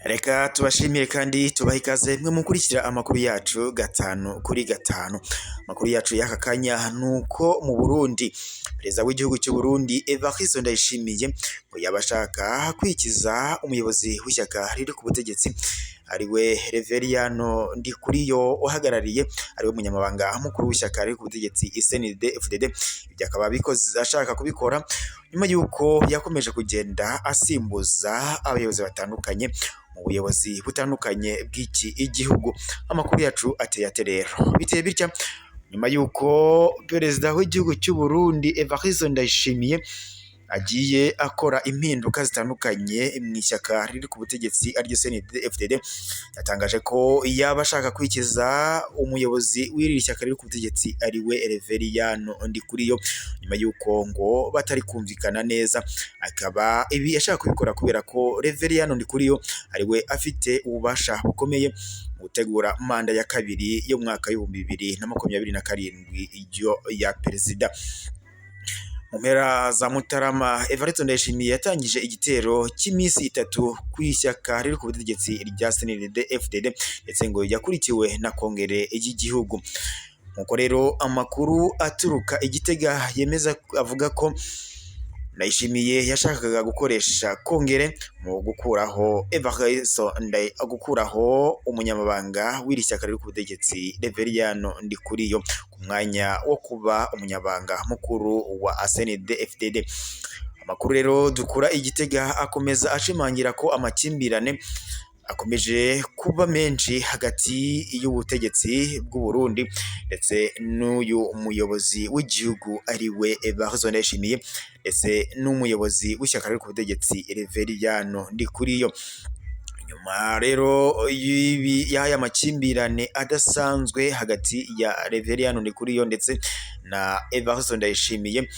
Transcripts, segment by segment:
Reka tubashimire kandi tubaha ikaze mwe mukurikira amakuru yacu gatanu kuri gatanu. Amakuru yacu y'aka kanya nuko mu Burundi perezida w'igihugu cy'u Burundi Evariste Ndayishimiye ngo yabashaka kwikiza umuyobozi w'ishyaka riri ku butegetsi ariwe Reveriyano Ndikuriyo uhagarariye ariwe munyamabanga mukuru w'ishyaka riri ku butegetsi CNDD-FDD. Ibyo akaba bikoze ashaka kubikora nyuma y'uko yakomeje kugenda asimbuza abayobozi batandukanye mu buyobozi butandukanye bw'iki igihugu. Amakuru yacu ateye ate rero? Biteye bitya nyuma y'uko perezida w'igihugu cy'u Burundi Evariste Ndayishimiye agiye akora impinduka zitandukanye mu ishyaka riri ku butegetsi ariryo CNDD-FDD, yatangaje ko yaba ashaka kwikiza umuyobozi w'iri shyaka riri ku butegetsi ariwe Reveriyano Ndikuriyo nyuma y'uko ngo batari kumvikana neza. Akaba ibi ashaka kubikora kubera ko Reveriyano Ndikuriyo ariwe afite ububasha bukomeye mu gutegura manda ya kabiri yo mu mwaka w'2027 ya perezida. Mu mpera za Mutarama, Evariste Ndayishimiye yatangije igitero cy'iminsi 3 ku ishyaka riri ku butegetsi rya CNDD-FDD ndetse ngo yakurikiwe na kongere y'igihugu. Nkuko rero amakuru aturuka Igitega yemeza avuga ko Ndayishimiye yashakaga gukoresha kongere mu gukuraho gukuraho umunyamabanga w'iri shyaka riri ku butegetsi Reveriyano Ndikuriyo ku mwanya wo kuba umunyamabanga mukuru wa CNDD-FDD. Amakuru rero dukura Igitega akomeza ashimangira ko amakimbirane akomeje kuba menshi hagati y'ubutegetsi bw'u Burundi ndetse n'uyu muyobozi w'igihugu ariwe Evariste Ndayishimiye ndetse n'umuyobozi w'ishyaka riri ku butegetsi Reveriyano Ndikuriyo. Nyuma rero y'aya makimbirane adasanzwe hagati ya Reveriyano Ndikuriyo ndetse na Evariste Ndayishimiye,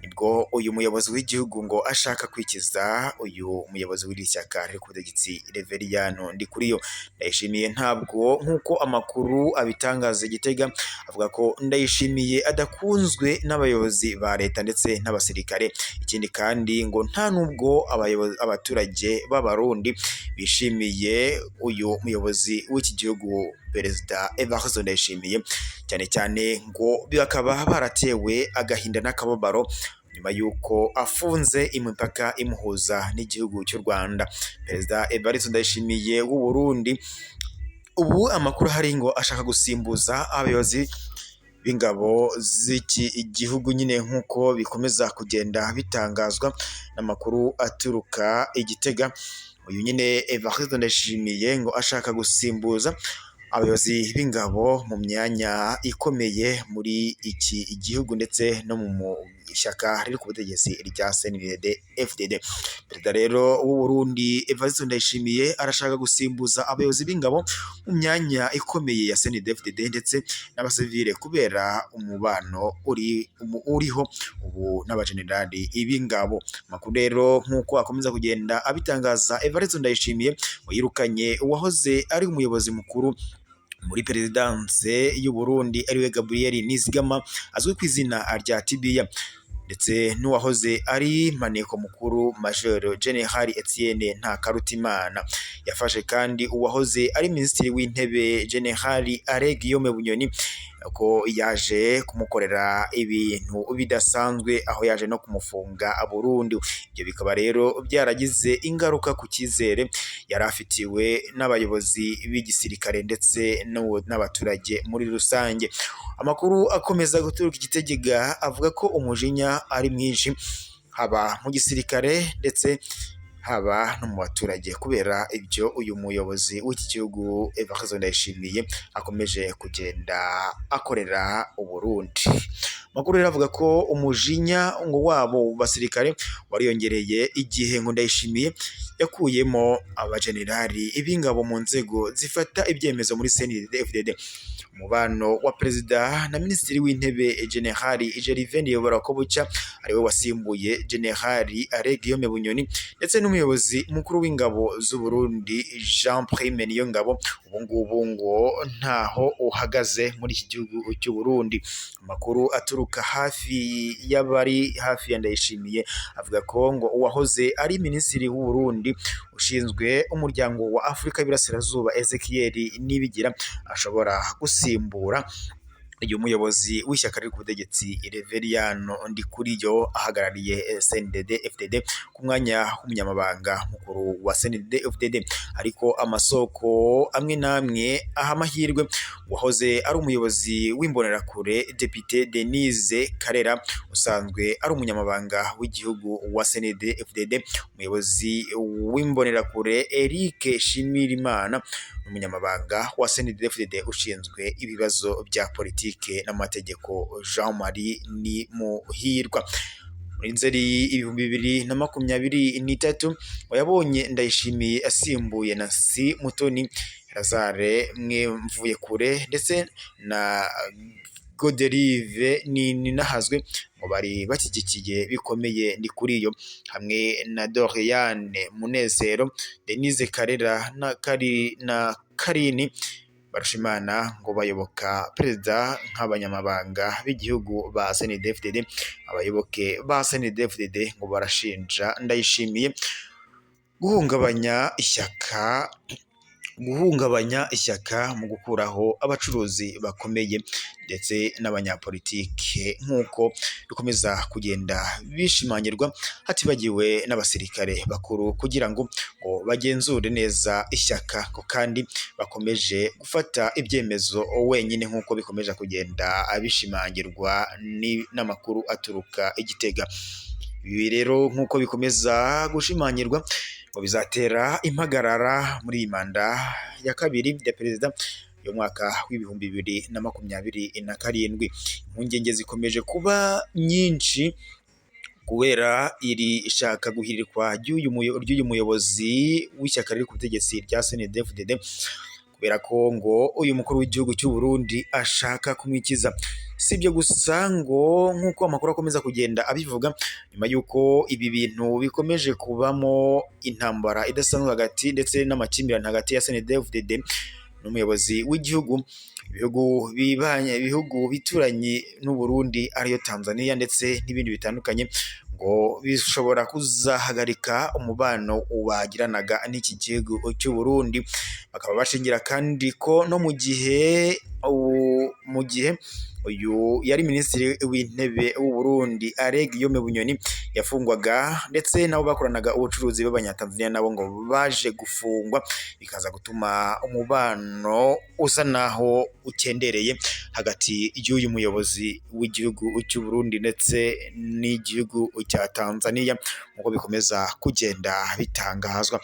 nibwo uyu muyobozi w'igihugu ngo ashaka kwikiza uyu muyobozi w'iri shyaka riri ku butegetsi Reveriyano Ndikuriyo. Ndayishimiye ntabwo nk'uko amakuru abitangaza Igitega avuga ko Ndayishimiye adakunzwe n'abayobozi ba leta ndetse n'abasirikare. Ikindi kandi ngo nta nubwo abaturage b'Abarundi bishimiye uyu muyobozi w'iki gihugu perezida Evariste Ndayishimiye, cyane cyane ngo bakaba baratewe agahinda n'akababaro nyuma y'uko afunze imipaka imuhuza n'igihugu cy'u Rwanda. Perezida Evariste Ndayishimiye w'u Burundi ubu amakuru hari ngo ashaka gusimbuza abayobozi b'ingabo z'iki igihugu nyine nk'uko bikomeza kugenda bitangazwa n'amakuru aturuka Igitega. Uyu nyine Evariste Ndayishimiye ngo ashaka gusimbuza abayobozi b'ingabo mu myanya ikomeye muri iki igihugu ndetse no mu ishyaka riri ku butegetsi rya CNDD-FDD. Perezida rero w'u Burundi Evariste Ndayishimiye arashaka gusimbuza abayobozi b'ingabo mu myanya ikomeye ya CNDD-FDD ndetse n'abasivile kubera umubano uriho ubu n'abajenerali b'ingabo. Amakuru rero nk'uko akomeza kugenda abitangaza, Evariste Ndayishimiye yirukanye uwahoze ari umuyobozi mukuru muri perezidanse y'u Burundi ariwe Gabriel Nizigama azwi ku izina rya Tibiya, ndetse n'uwahoze ari maneko mukuru Major General Etienne Ntakarutimana. Yafashe kandi uwahoze ari minisitiri w'intebe General Alain Guillaume Bunyoni ko yaje kumukorera ibintu bidasanzwe, aho yaje no kumufunga Burundi. Ibyo bikaba rero byaragize ingaruka ku cyizere yari afitiwe n'abayobozi b'igisirikare ndetse n'abaturage muri rusange. Amakuru akomeza guturuka Igitega avuga ko umujinya ari mwinshi haba mu gisirikare ndetse haba no mu baturage kubera ibyo uyu muyobozi w'iki gihugu Evariste Ndayishimiye akomeje kugenda akorera u Burundi. Amakuru rero avuga ko umujinya ngo wabo basirikare wariyongereye igihe ngo Ndayishimiye yakuyemo abajenerali b'ingabo mu nzego zifata ibyemezo muri CNDD-FDD. Umubano wa perezida na minisitiri w'intebe General Gervais Ndirakobuca ariwe wasimbuye General Alain Guillaume Bunyoni ndetse n'umuyobozi mukuru w'ingabo z'u Burundi Jean Prime Niyongabo ubu ngubu ngo ntaho uhagaze muri iki gihugu cy'u Burundi. Amakuru aturuka hafi y'abari hafi ya Ndayishimiye avuga ko ngo uwahoze ari minisitiri w'u Burundi ushinzwe umuryango wa Afurika y'Iburasirazuba Ezekiel Nibigira ashobora gusimbura uyu muyobozi w'ishyaka riri ku butegetsi Reveriyano Ndikuriyo ahagarariye CNDD-FDD ku mwanya w'umunyamabanga mukuru wa CNDD-FDD, ariko amasoko amwe n'amwe aha amahirwe wahoze ari umuyobozi w'imbonerakure Depite Denise Karera usanzwe ari umunyamabanga w'igihugu wa CNDD-FDD, umuyobozi w'imbonerakure Eric Shimirimana umunyamabanga wa CNDD-FDD ushinzwe ibibazo bya politike n'amategeko Jean Marie Nimuhirwa. Muri Nzeri 2023 yabonye Ndayishimiye asimbuye na Si Mutoni, Lazare Mvuyekure ndetse na Goderive Ninahazwe mu bari bashyigikiye bikomeye Ndikuriyo hamwe na Doriane Munezero, Denise Karera na Karini Barushimana ngo bayoboka perezida nk'abanyamabanga b'igihugu ba CNDD-FDD. Abayoboke ba CNDD-FDD ngo barashinja Ndayishimiye guhungabanya ishyaka mu gukuraho abacuruzi bakomeye ndetse n'abanyapolitike nk'uko bikomeza kugenda bishimangirwa, hatibagiwe n'abasirikare bakuru kugira ngo bagenzure neza ishyaka ko kandi bakomeje gufata ibyemezo wenyine nk'uko bikomeje kugenda bishimangirwa n'amakuru aturuka Igitega. Ibi rero nk'uko bikomeza gushimangirwa ngo bizatera impagarara muri iyi manda ya kabiri ya perezida y'umwaka w'ibihumbi 2027. Impungenge zikomeje kuba nyinshi kubera iri shaka guhirirwa ry'uyu muyobozi w'ishyaka riri ku butegetsi rya CNDD-FDD, kubera ko ngo uyu mukuru w'igihugu cy'u Burundi ashaka kumwikiza. Si ibyo gusa ngo nk'uko amakuru akomeza kugenda abivuga, nyuma y'uko ibi bintu bikomeje kubamo intambara idasanzwe hagati ndetse n'amakimbirane hagati ya CNDD-FDD n'umuyobozi w'igihugu, ibihugu bituranye n'u Burundi ariyo Tanzania ndetse n'ibindi bitandukanye ngo bishobora kuzahagarika umubano bagiranaga n'iki gihugu cy'u Burundi. Bakaba bashingira kandi ko no mu gihe uyu yari minisitiri w'intebe w'u Burundi Guillaume Bunyoni yafungwaga ndetse nabo bakoranaga ubucuruzi b'abanyatanzania nabo ngo baje gufungwa, bikaza gutuma umubano usa naho ukendereye hagati y'uyu muyobozi w'igihugu cy'u Burundi ndetse n'igihugu cya Tanzania nk'uko bikomeza kugenda bitangazwa.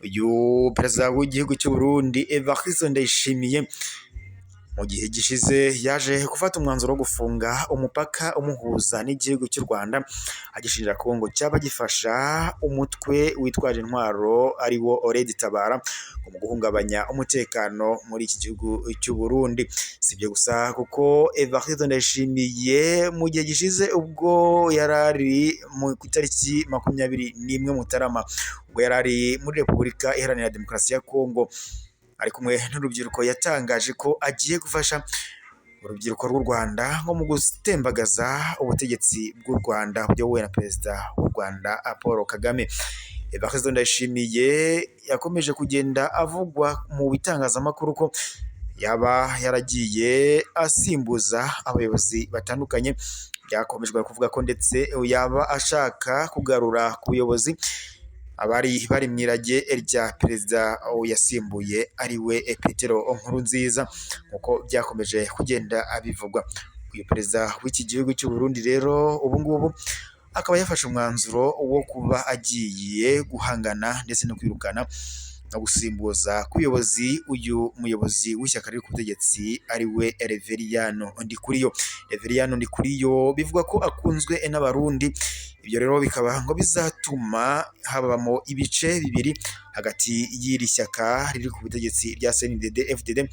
Uyu perezida w'igihugu cy'u Burundi Evariste Ndayishimiye mu gihe gishize yaje gufata umwanzuro wo gufunga umupaka umuhuza n'igihugu cy'u Rwanda, agishinja ko ngo cyaba gifasha umutwe witwaje intwaro ari wo Red Tabara mu guhungabanya umutekano muri iki gihugu cy'u Burundi. Si ibyo gusa kuko Evariste Ndayishimiye mu gihe gishize ubwo yarari ku itariki 21 Mutarama ubwo yarari muri Repubulika Iharanira Demokarasi ya Kongo ari kumwe n'urubyiruko, yatangaje ko agiye gufasha urubyiruko rw'u Rwanda nko mu gutembagaza ubutegetsi bw'u Rwanda buyobowe na perezida w'u Rwanda Paul Kagame. Evariste Ndayishimiye yakomeje kugenda avugwa mu bitangazamakuru ko yaba yaragiye asimbuza abayobozi batandukanye, byakomejwe kuvuga ko ndetse yaba ashaka kugarura ku buyobozi abari mu irage rya perezida yasimbuye ariwe Petero Nkurunziza nk'uko byakomeje kugenda abivugwa. Uyu perezida w'iki gihugu cy'u Burundi rero ubu ngubu akaba yafashe umwanzuro wo kuba agiye guhangana ndetse no kwirukana no gusimbuza kuyobozi uyu muyobozi w'ishyaka riri ku butegetsi ariwe Reveriyano Ndikuriyo. Reveriyano Ndikuriyo bivuga ko akunzwe n'abarundi. Ibyo rero bikaba ngo bizatuma habamo ibice bibiri hagati y'iri shyaka riri ku butegetsi rya CNDD-FDD,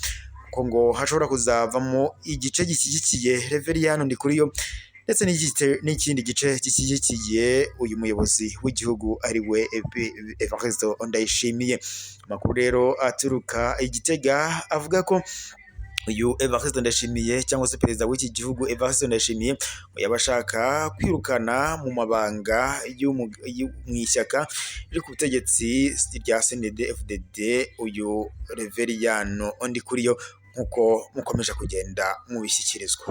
ko ngo hashobora kuzavamo igice gishyigikiye Reveriyano Ndikuriyo ndetse n'ikindi gice gishyigikiye uyu muyobozi w'igihugu ari we Evariste Ndayishimiye. Amakuru rero aturuka Igitega avuga ko uyu Evariste Ndayishimiye cyangwa se perezida w'iki gihugu Evariste Ndayishimiye yabashaka kwirukana mu mabanga mu ishyaka riri ku butegetsi rya CNDD-FDD uyu Reveriyano Ndikuriyo nk'uko mukomeje kugenda mubishyikirizwa.